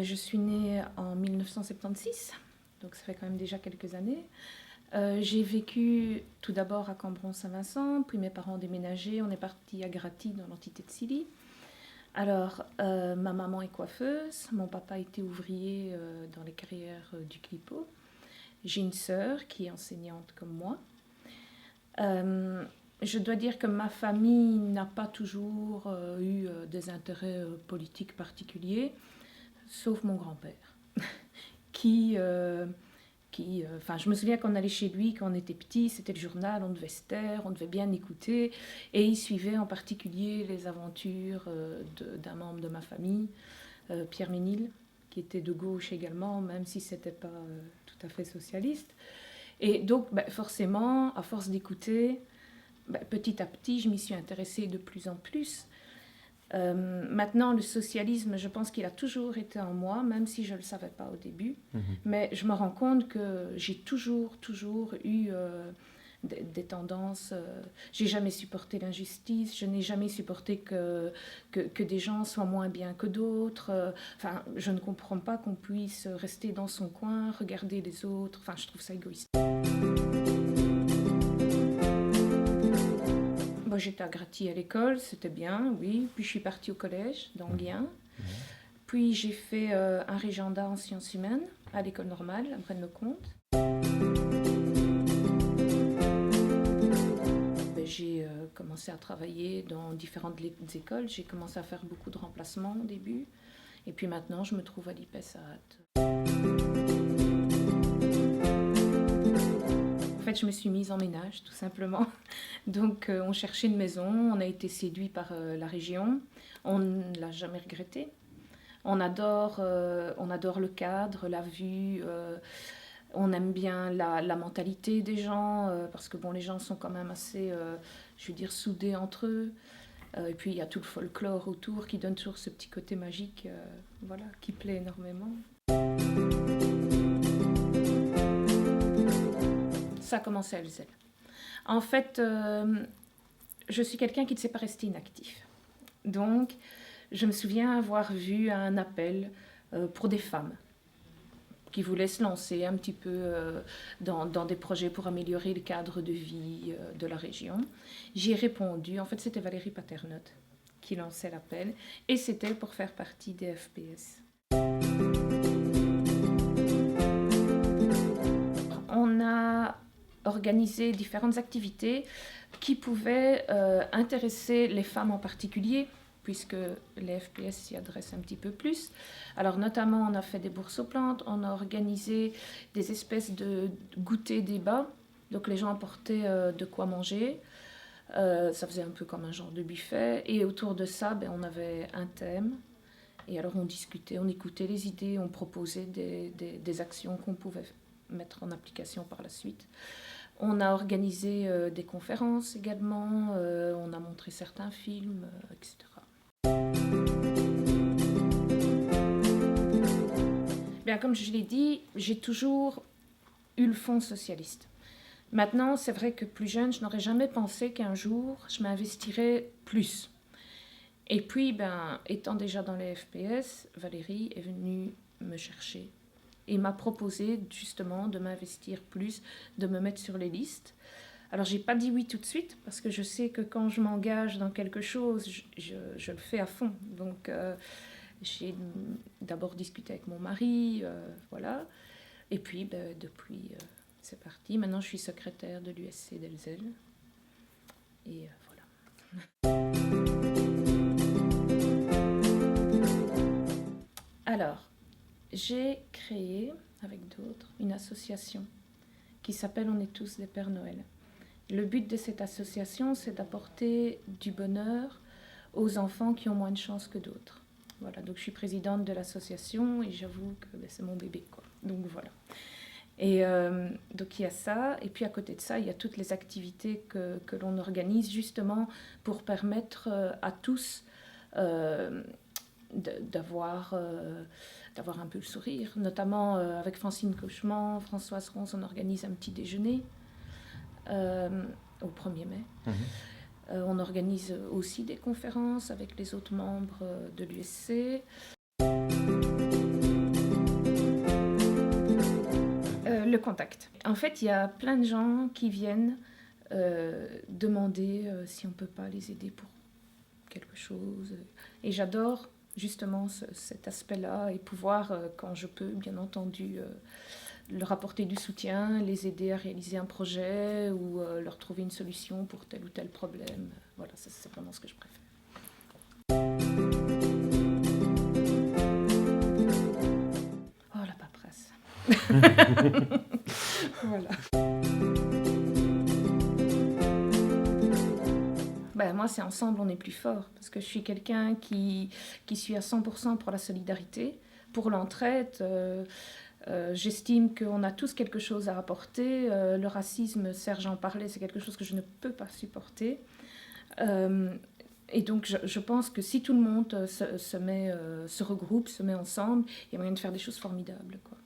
Je suis née en 1976, donc ça fait quand même déjà quelques années. J'ai vécu tout d'abord à Cambron-Saint-Vincent, puis mes parents ont déménagé, on est parti à Graty dans l'entité de Silly. Alors, ma maman est coiffeuse, mon papa était ouvrier dans les carrières du Clipo. J'ai une sœur qui est enseignante comme moi. Je dois dire que ma famille n'a pas toujours eu des intérêts politiques particuliers, sauf mon grand-père, qui, je me souviens qu'on allait chez lui quand on était petit, c'était le journal, on devait se taire, on devait bien écouter, et il suivait en particulier les aventures d'un membre de ma famille, Pierre Ménil, qui était de gauche également, même si c'était pas tout à fait socialiste. Et donc, forcément, à force d'écouter, petit à petit, je m'y suis intéressée de plus en plus. Maintenant, le socialisme, je pense qu'il a toujours été en moi, même si je ne le savais pas au début. Mais je me rends compte que j'ai toujours eu des tendances. J'ai jamais supporté l'injustice, je n'ai jamais supporté que des gens soient moins bien que d'autres. Je ne comprends pas qu'on puisse rester dans son coin, regarder les autres. Je trouve ça égoïste. J'étais à Graty à l'école, c'était bien, oui. Puis je suis partie au collège, dans Guien. Puis j'ai fait un régenda en sciences humaines à l'école normale, à Braine-le-Comte. J'ai commencé à travailler dans différentes écoles. J'ai commencé à faire beaucoup de remplacements au début. Et puis maintenant, je me trouve à l'IPESAT. En fait, je me suis mise en ménage, tout simplement. Donc, on cherchait une maison, on a été séduit par la région. On ne l'a jamais regretté. On adore le cadre, la vue. On aime bien la mentalité des gens, parce que les gens sont quand même assez, soudés entre eux. Et puis, il y a tout le folklore autour qui donne toujours ce petit côté magique, qui plaît énormément. Ça a commencé à Elzel. En fait, je suis quelqu'un qui ne sait pas rester inactif. Donc, je me souviens avoir vu un appel pour des femmes qui voulaient se lancer un petit peu dans des projets pour améliorer le cadre de vie de la région. J'y ai répondu. En fait, c'était Valérie Paternotte qui lançait l'appel. Et c'était pour faire partie des FPS. On a organisé différentes activités qui pouvaient intéresser les femmes en particulier, puisque les FPS s'y adressent un petit peu plus. Alors notamment, on a fait des bourses aux plantes, on a organisé des espèces de goûter débats, donc les gens apportaient de quoi manger, ça faisait un peu comme un genre de buffet, et autour de ça, on avait un thème, et alors on discutait, on écoutait les idées, on proposait des actions qu'on pouvait mettre en application par la suite. On a organisé des conférences également, on a montré certains films, etc. Bien, comme je l'ai dit, j'ai toujours eu le fond socialiste. Maintenant, c'est vrai que plus jeune, je n'aurais jamais pensé qu'un jour, je m'investirais plus. Et puis, étant déjà dans les FPS, Valérie est venue me chercher et m'a proposé justement de m'investir plus, de me mettre sur les listes. Alors, j'ai pas dit oui tout de suite, parce que je sais que quand je m'engage dans quelque chose, je le fais à fond. Donc, j'ai d'abord discuté avec mon mari, voilà. Et puis, depuis, c'est parti. Maintenant, je suis secrétaire de l'USC d'Elzel. Et voilà. Alors, j'ai créé, avec d'autres, une association qui s'appelle On est tous des Pères Noël. Le but de cette association, c'est d'apporter du bonheur aux enfants qui ont moins de chance que d'autres. Voilà, donc je suis présidente de l'association et j'avoue que c'est mon bébé, quoi. Donc voilà. Et donc il y a ça, et puis à côté de ça, il y a toutes les activités que l'on organise justement pour permettre à tous d'avoir un peu le sourire. Notamment avec Francine Cauchemant, Françoise Ronce, on organise un petit déjeuner au 1er mai. On organise aussi des conférences avec les autres membres de l'USC. Le contact. En fait, il y a plein de gens qui viennent demander si on ne peut pas les aider pour quelque chose. Et j'adore justement cet aspect-là et pouvoir, quand je peux, bien entendu, leur apporter du soutien, les aider à réaliser un projet ou leur trouver une solution pour tel ou tel problème. Voilà, ça, c'est vraiment ce que je préfère. Oh, la paperasse. Voilà. Ben, moi, c'est ensemble, on est plus fort. Parce que je suis quelqu'un qui suis à 100% pour la solidarité, pour l'entraide. J'estime qu'on a tous quelque chose à apporter. Le racisme, Serge en parlait, c'est quelque chose que je ne peux pas supporter. Et donc, je pense que si tout le monde se regroupe, se met ensemble, il y a moyen de faire des choses formidables, quoi.